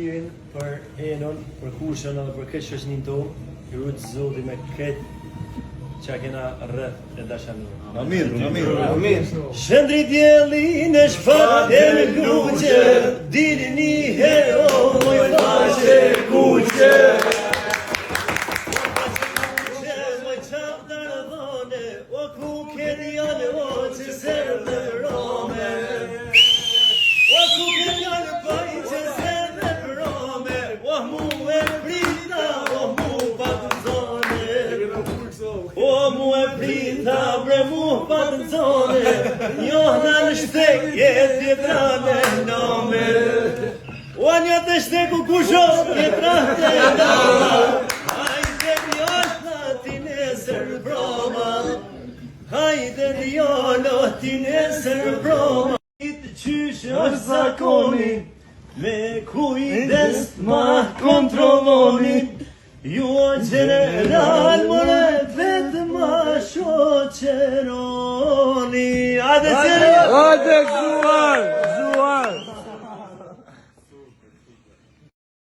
Për Enon, për kushën edhe për këtë shoqërinë tonë, ju lutë Zoti me këtë që kena rreth e dashamirë. Amin. Shëndri dielli në shfat e në kuqe, dini një hero, moj faqe kuqe. Moj qaf të rëdhone, o ku keni janë o që zërë dhe rome. O ku keni janë paj që zërë dhe rome. O mu e prita, o mu patë zone. O mu e prita, bre mu patë zone. Njohna në shtek, jetë jetrane nome. O një të shtek u kusho, jetrane nome. Hajde njohna ti nesër broma. Hajde njohna ti nesër broma. Qysh është zakoni, me kujdes ma kontrolloni. Ju o general, more vetë ma shoqeroni. Hajde Hajde,